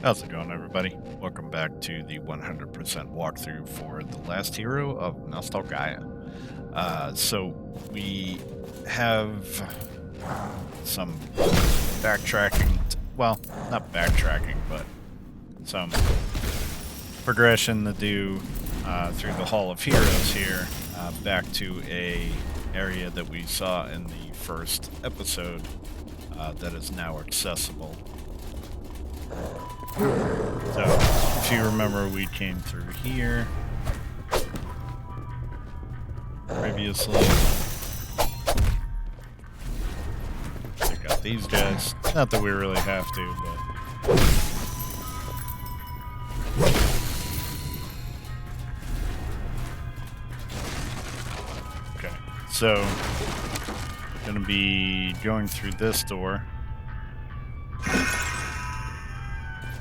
How's it going, everybody? Welcome back to the 100% walkthrough for the Last Hero of Nostalgaia. So we have some backtracking, well, not backtracking, but some progression to do through the Hall of Heroes here, back to a area that we saw in the first episode that is now accessible. So, if you remember, we came through here previously. Check out these guys. Not that we really have to, but... Okay, so, gonna be going through this door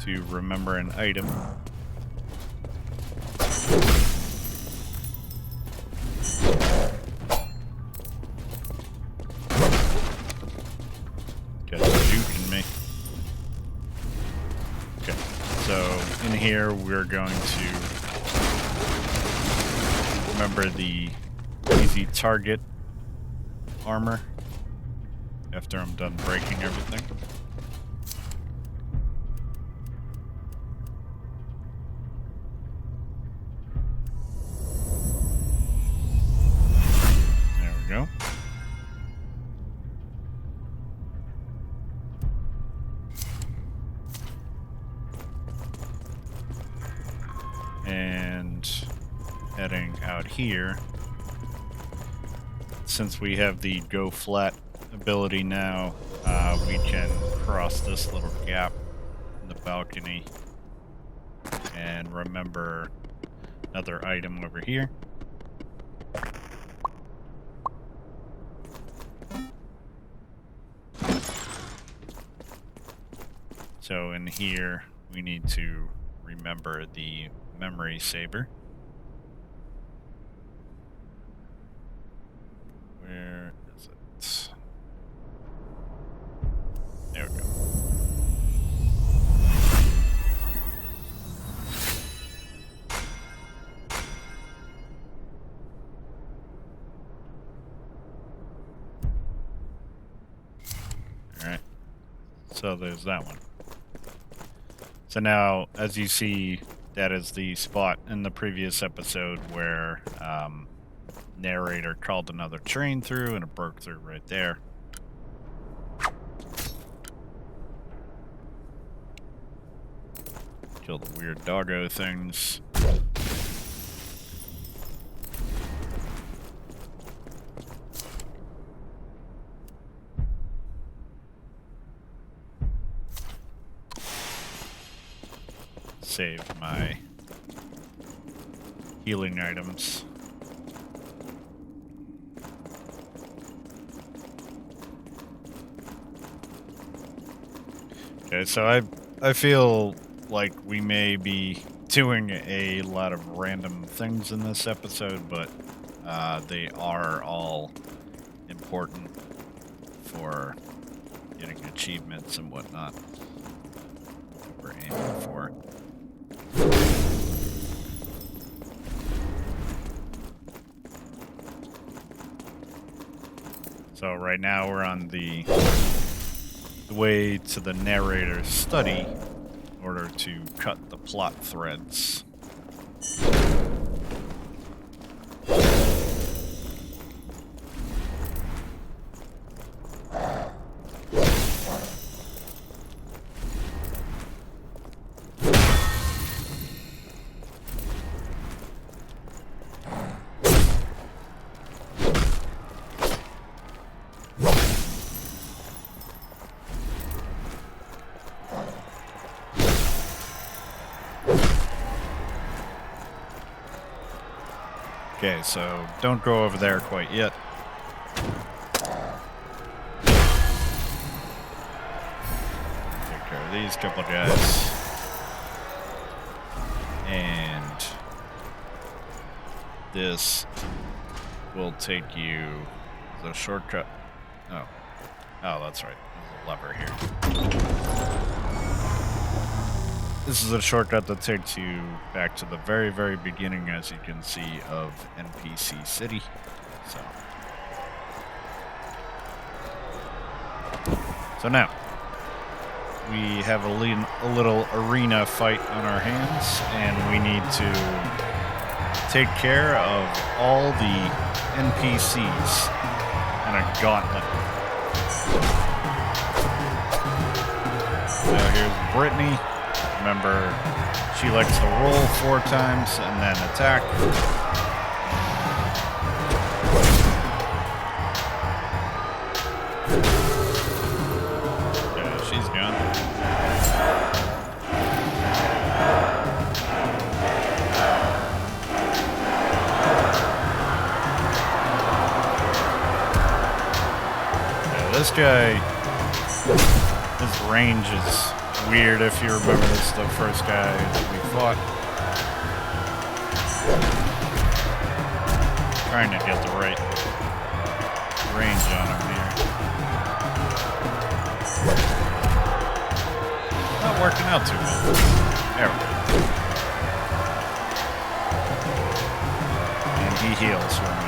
to remember an item. Guys are juking me. Okay, so in here we're going to remember the easy target armor after I'm done breaking everything. Go. And heading out here, since we have the go flat ability now, we can cross this little gap in the balcony and remember another item over here. So in here, we need to remember the memory saber. Where is it? There we go. All right. So there's that one. So now, as you see, that is the spot in the previous episode where Narrator called another train through and it broke through right there. Kill the weird doggo things. Save my healing items. Okay, so I feel like we may be doing a lot of random things in this episode, but they are all important for getting achievements and whatnot that we're aiming for. So right now we're on the way to the narrator's study in order to cut the plot threads. Okay, so don't go over there quite yet. Take care of these couple guys. And this will take you the shortcut. Oh, that's right. There's a lever here. This is a shortcut that takes you back to the very, very beginning, as you can see, of NPC City. So now, we have a little arena fight on our hands, and we need to take care of all the NPCs in a gauntlet. So here's Brittany. Remember, she likes to roll 4 times and then attack. Okay, she's gone. Yeah, this guy, his range is weird. If you remember, this is the first guy that we fought. Trying to get the right range on him here. Not working out too well. There we go. And he heals, remember.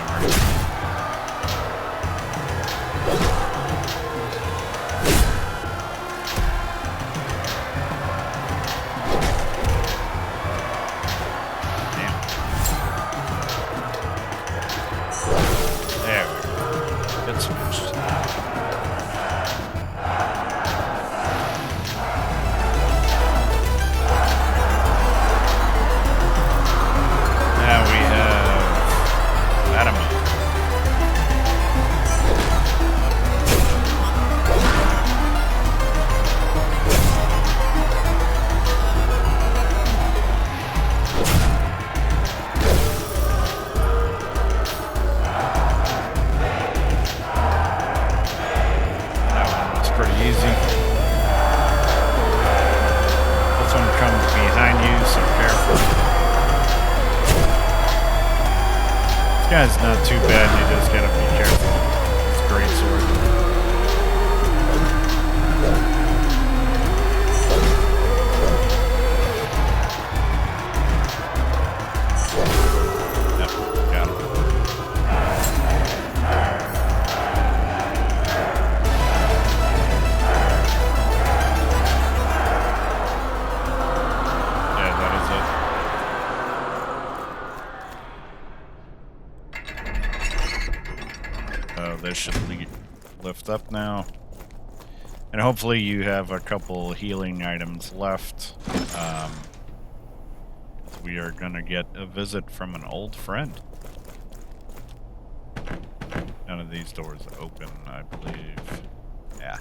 This guy's not too bad, you just gotta be careful. It's a great sword. Yep, got him. Yeah, that is it. This should lift up now. And hopefully you have a couple healing items left. We are going to get a visit from an old friend. None of these doors open, I believe. Yeah.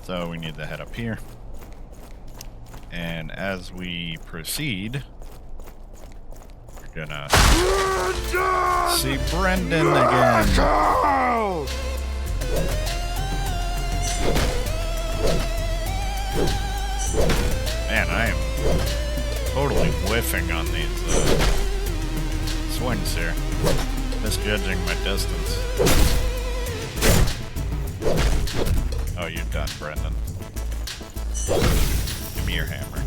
So we need to head up here. And as we proceed, we're gonna see Brendan again. Man, I am totally whiffing on these swings here. Misjudging my distance. Oh, you're done, Brendan. Give me your hammer.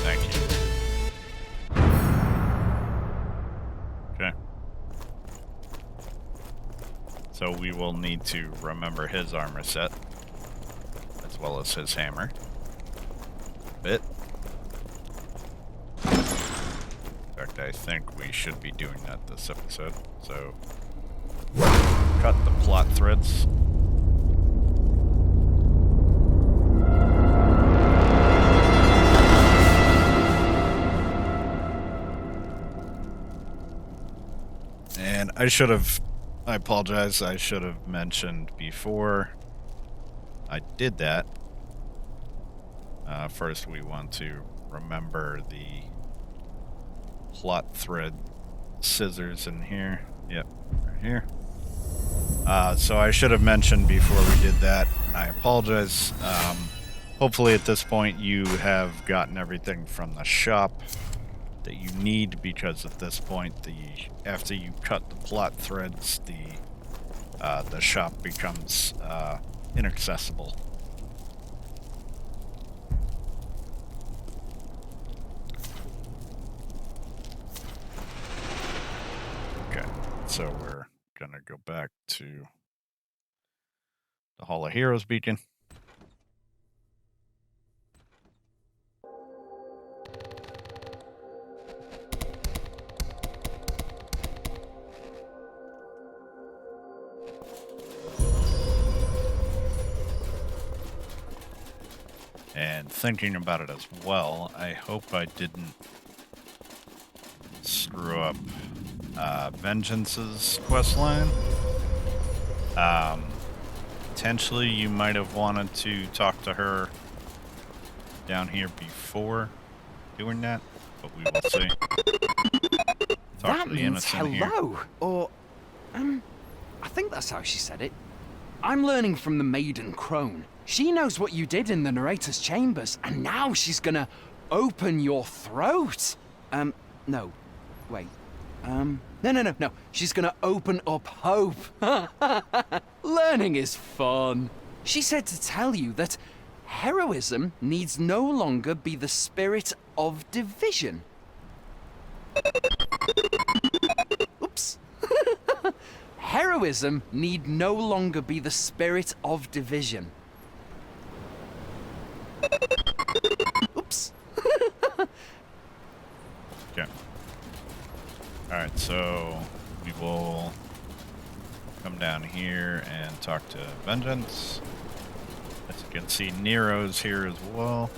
Thank you. Okay. So we will need to remember his armor set, as well as his hammer. Bit. In fact, I think we should be doing that this episode. So, cut the plot threads. And I apologize, I should have mentioned before I did that. First we want to remember the plot thread scissors in here. Yep, right here. So I should have mentioned before we did that, and I apologize. Hopefully at this point you have gotten everything from the shop that you need, because at this point, after you cut the plot threads, the shop becomes inaccessible. Okay, so we're gonna go back to the Hall of Heroes beacon. And thinking about it as well, I hope I didn't screw up Vengeance's questline. Potentially you might have wanted to talk to her down here before doing that, but we will see. Talk to the innocent hello, here. or I think that's how she said it. I'm learning from the Maiden Crone. She knows what you did in the Narrator's chambers, and now she's gonna open your throat. No. Wait. No. She's gonna open up hope. Learning is fun. She said to tell you that heroism needs no longer be the spirit of division. Oops. Heroism need no longer be the spirit of division. Oops. Okay. Alright, so we will come down here and talk to Vengeance. As you can see, Nero's here as well.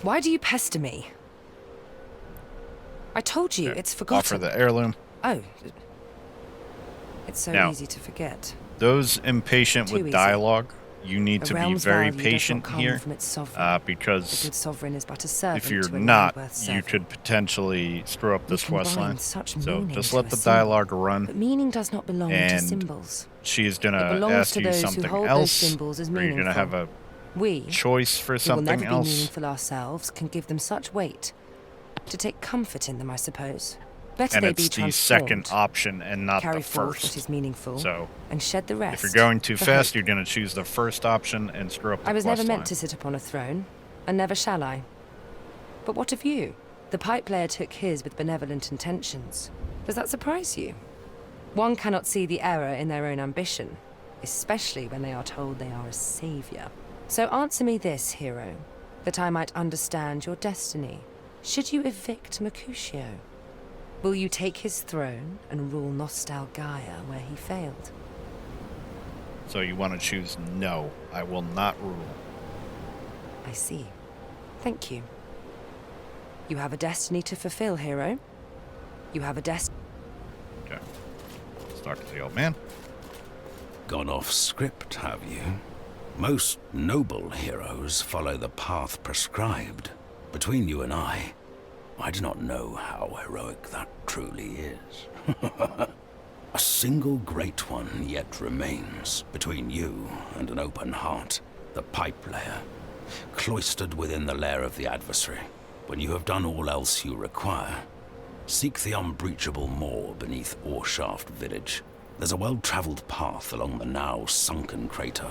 Why do you pester me? I told you, Okay. it's forgotten. Offer the heirloom. Oh. It's so Now, easy to forget. Those impatient Too with easy. dialogue, you need A to be realm's very value does not patient come here, from its sovereign. The because good sovereign is but a servant if you're to a land not, worth you serving. could potentially screw up this You can quest line. bind such So meaning just to let a the symbol, dialogue run, But meaning does not belong to and symbols. she's going It to belongs ask to you those who something hold those else, symbols as or you're going to have a We, choice for who will something never be else. meaningful ourselves, can give them such weight. To take comfort in them, I suppose. Better And they it's be the transformed, second option and not carry the forth what first. is meaningful, So and shed the rest. if you're going too for fast, hope. you're going to choose the first option and screw up the I was quest never meant line. to sit upon a throne, and never shall I. But what of you? The pipe player took his with benevolent intentions. Does that surprise you? One cannot see the error in their own ambition, especially when they are told they are a savior. So answer me this, hero, that I might understand your destiny. Should you evict Mercutio? Will you take his throne and rule Nostalgaia where he failed? So you want to choose no, I will not rule. I see. Thank you. You have a destiny to fulfill, hero. You have a destiny. Okay. Let's talk to the old man. Gone off script, have you? Most noble heroes follow the path prescribed. Between you and I do not know how heroic that truly is. A single great one yet remains between you and an open heart, the pipe layer, cloistered within the lair of the adversary. When you have done all else you require, seek the unbreachable moor beneath Oarshaft village. There's a well-traveled path along the now sunken crater.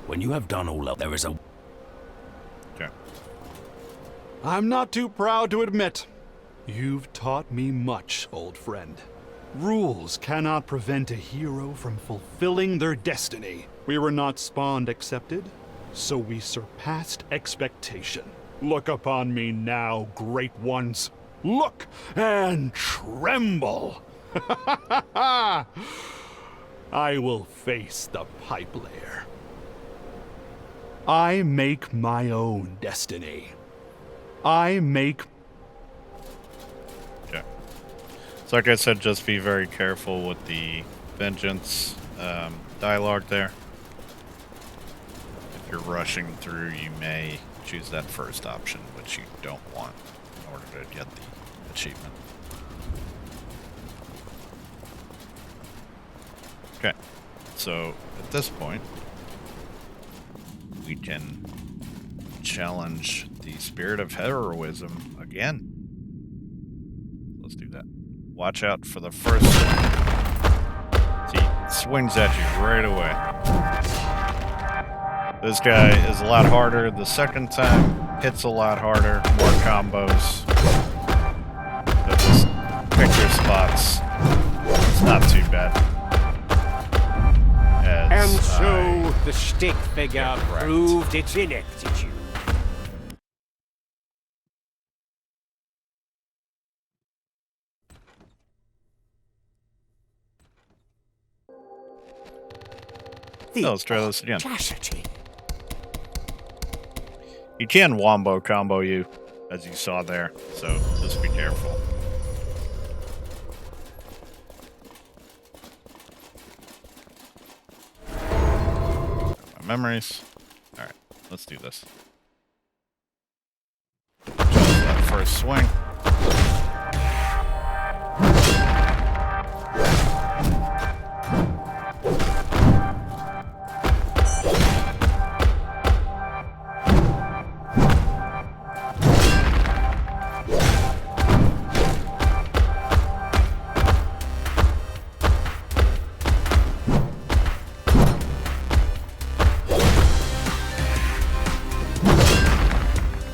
When you have done all else, there is a... Okay. I'm not too proud to admit, you've taught me much, old friend. Rules cannot prevent a hero from fulfilling their destiny. We were not spawned accepted, so we surpassed expectation. Look upon me now, great ones. Look and tremble. I will face the pipe layer. I make my own destiny. I make... Okay. So like I said, just be very careful with the Vengeance dialogue there. If you're rushing through, you may choose that first option, which you don't want in order to get the achievement. Okay, so at this point, we can challenge the spirit of heroism again. Let's do that. Watch out for the first swing. See, swings at you right away. This guy is a lot harder the second time, hits a lot harder, more combos. But just pick your spots. It's not too bad. And so the stick figure proved its ineptitude. Let's try this again. Audacity. He can wombo combo you, as you saw there, so just be careful. My memories. Alright, let's do this. Just that first swing.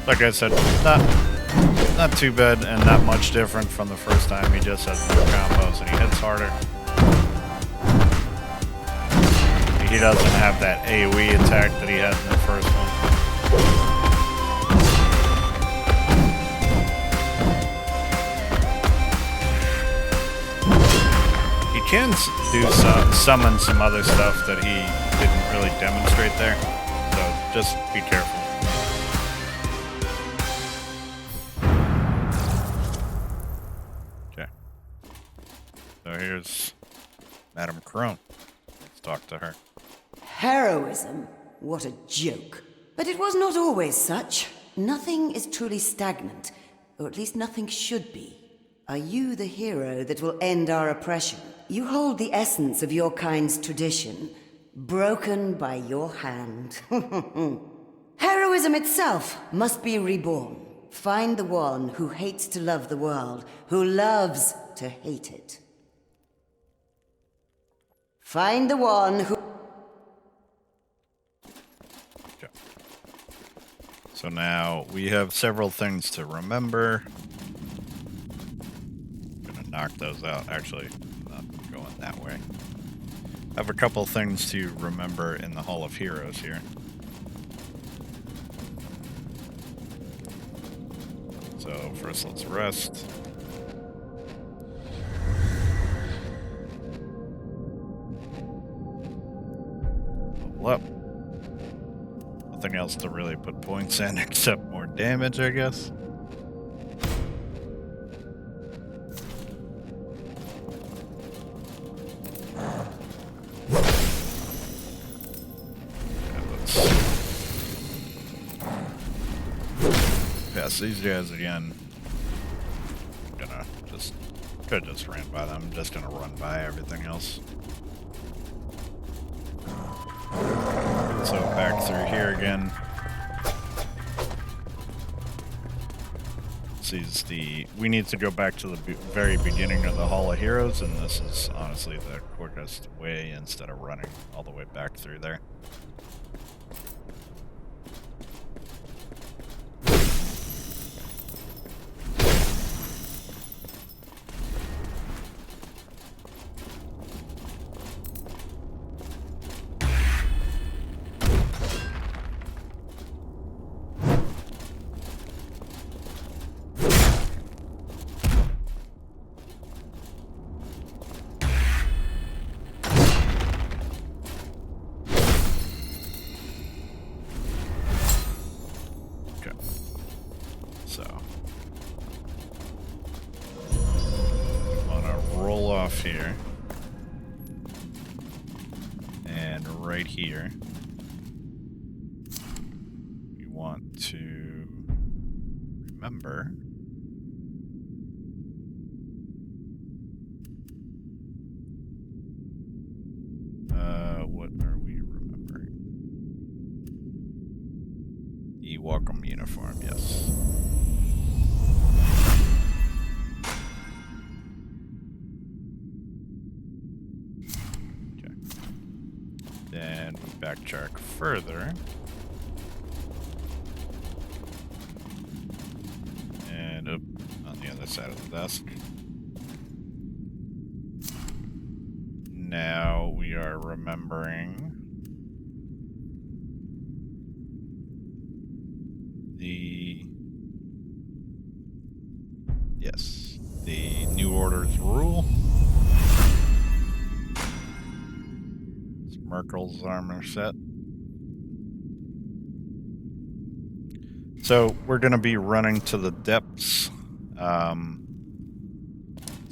Like I said, not too bad and not much different from the first time. He just has more combos and he hits harder. He doesn't have that AoE attack that he had in the first one. He can summon some other stuff that he didn't really demonstrate there, so just be careful. So here's Madame Crone. Let's talk to her. Heroism? What a joke. But it was not always such. Nothing is truly stagnant, or at least nothing should be. Are you the hero that will end our oppression? You hold the essence of your kind's tradition, broken by your hand. Heroism itself must be reborn. Find the one who hates to love the world, who loves to hate it. Find the one who... Okay. So now we have several things to remember. I'm gonna knock those out. Actually, I'm not going that way. I have a couple things to remember in the Hall of Heroes here. So first let's rest. Up. Nothing else to really put points in except more damage, I guess. Let's pass these guys again. Could just ran by them. I'm just gonna run by everything else. So back through here again. We need to go back to the very beginning of the Hall of Heroes, and this is honestly the quickest way instead of running all the way back through there. Here and right here we want to remember welcome uniform, yes. Okay. Then we backtrack further. And up on the other side of the desk. Now we are remembering the New Order's rule. It's Merkel's armor set. So we're going to be running to the depths to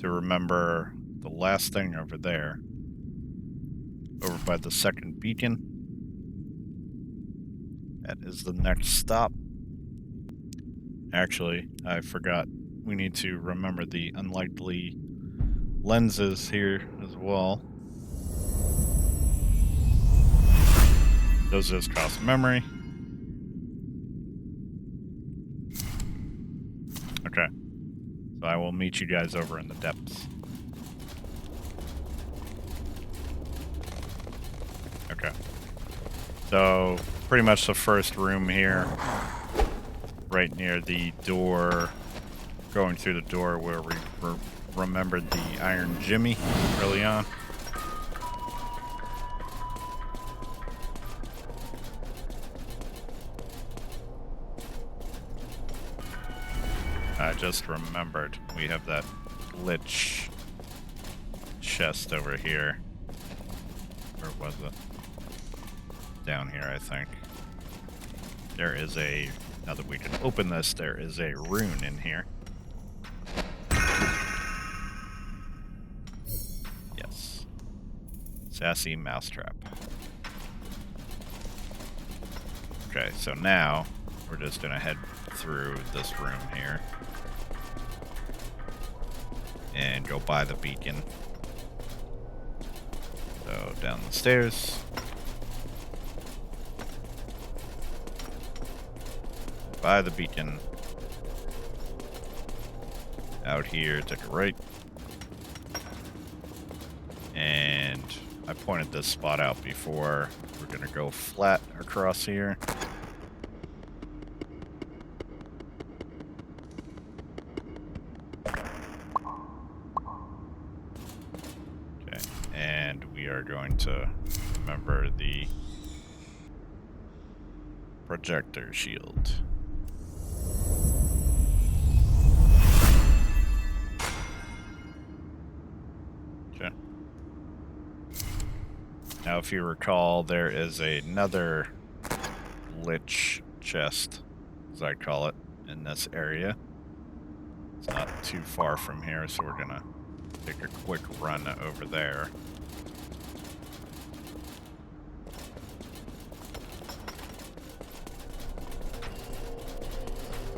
remember the last thing over there, over by the second beacon. That is the next stop. Actually, I forgot. We need to remember the unlikely lenses here as well. Those just cost memory. Okay. So I will meet you guys over in the depths. Okay. So, pretty much the first room here, right near the door, going through the door where we remembered the Iron Jimmy early on. I just remembered we have that glitch chest over here. Where was it? Down here, I think. There is a, now that we can open this, there is a rune in here. Yes. Sassy mousetrap. Okay, so now we're just gonna head through this room here and go by the beacon. So down the stairs. By the beacon. Out here, take a right. And I pointed this spot out before. We're gonna go flat across here. Okay, and we are going to remember the projector shield. Now, if you recall, there is another lich chest, as I call it, in this area. It's not too far from here, so we're gonna take a quick run over there.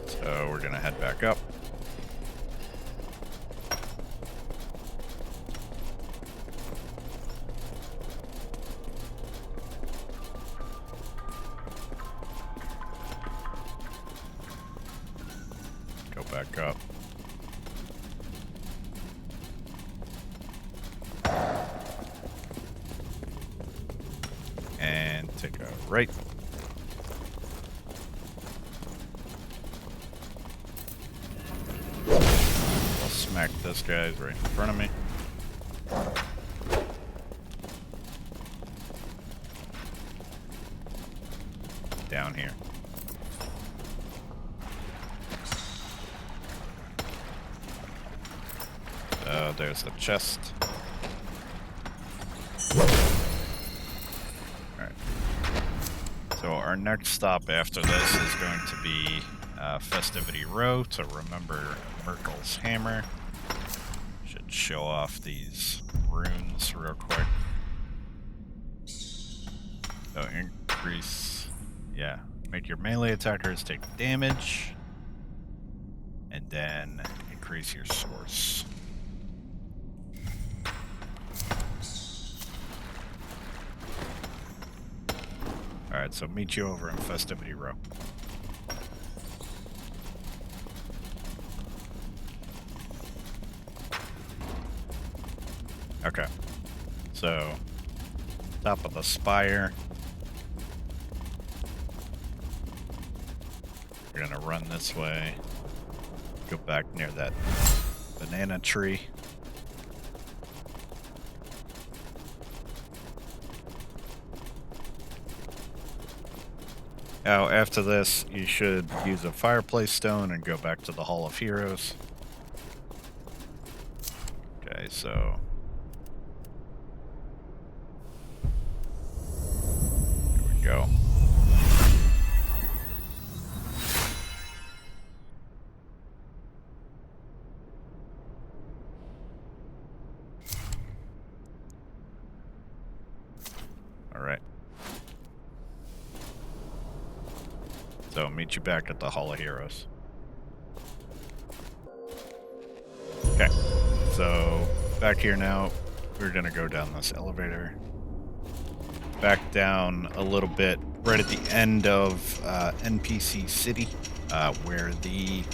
So we're gonna head back up. Back up. And take a right. I'll smack this guy right in front of me. Down here. There's the chest. Alright. So our next stop after this is going to be Festivity Row to remember Merkel's hammer. Should show off these runes real quick. So increase, yeah, make your melee attackers take damage. And then increase your source. Alright, so meet you over in Festivity Row. Okay. So, top of the spire. We're gonna run this way. Go back near that banana tree. Now, after this, you should use a fireplace stone and go back to the Hall of Heroes. Okay, so... here we go. Alright. So, meet you back at the Hall of Heroes. Okay. So, back here now, we're gonna go down this elevator. Back down a little bit, right at the end of NPC City, where the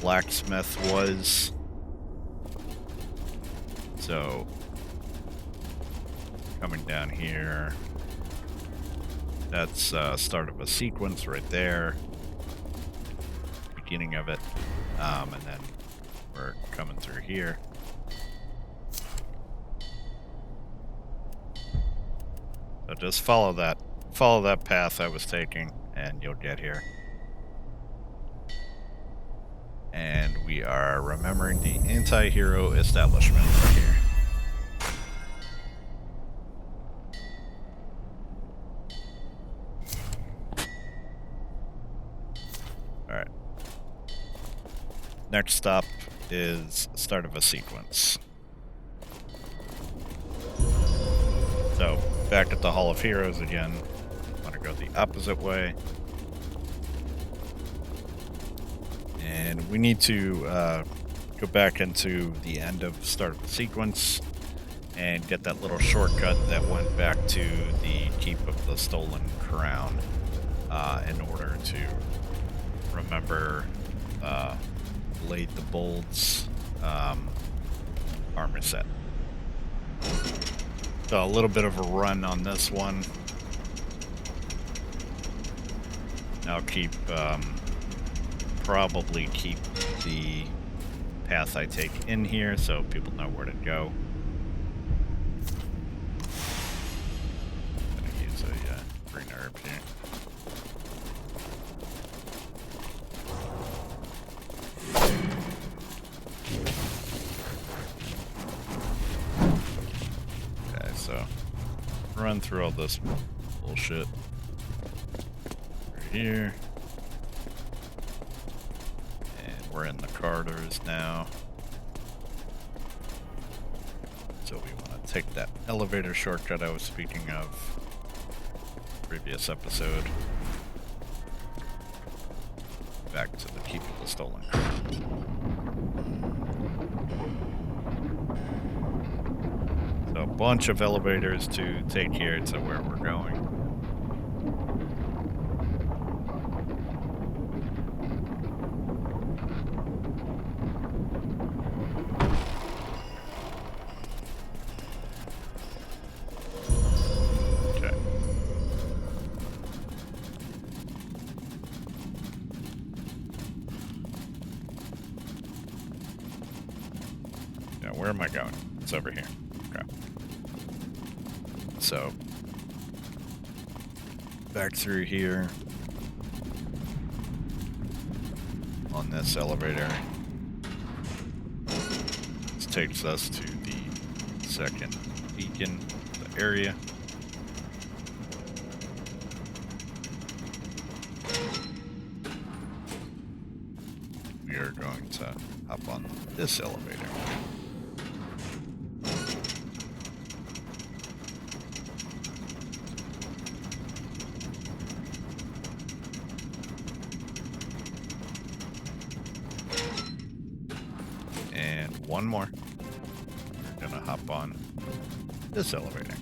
blacksmith was. So, coming down here, that's start of a sequence right there, beginning of it, and then we're coming through here. So just follow that path I was taking, and you'll get here. And we are remembering the anti-hero establishment right here. Alright. Next stop is start of a sequence. So, back at the Hall of Heroes again. Want to go the opposite way. And we need to go back into the end of start of the sequence and get that little shortcut that went back to the Keep of the Stolen Crown in order to remember Blade the Bold's armor set. So a little bit of a run on this one. I'll probably keep the path I take in here so people know where to go. I'm gonna use a green herb here. Okay, so run through all this bullshit right here. We're in the corridors now. So we want to take that elevator shortcut I was speaking of previous episode. Back to the Keep of the Stolen Crown. So a bunch of elevators to take here to where we're going. Where am I going? It's over here. Okay. So, back through here on this elevator. This takes us to the second beacon, the area. We are going to hop on this elevator. One more. We're gonna hop on this elevator.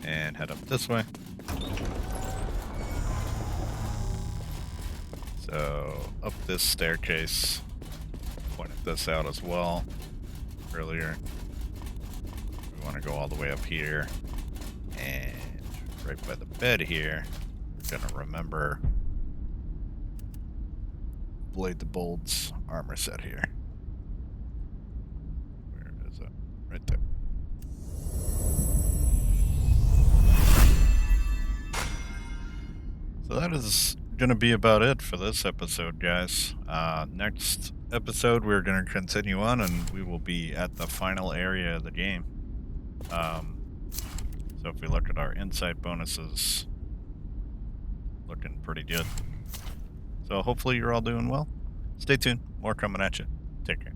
and head up this way. So, up this staircase. Pointed this out as well earlier. We want to go all the way up here. And right by the bed here, we're going to remember Blade the Bold's armor set here. Where is it? Right there. So that is going to be about it for this episode, guys. Next episode, we're going to continue on, and we will be at the final area of the game. So if we look at our insight bonuses, looking pretty good. So hopefully you're all doing well. Stay tuned. More coming at you. Take care.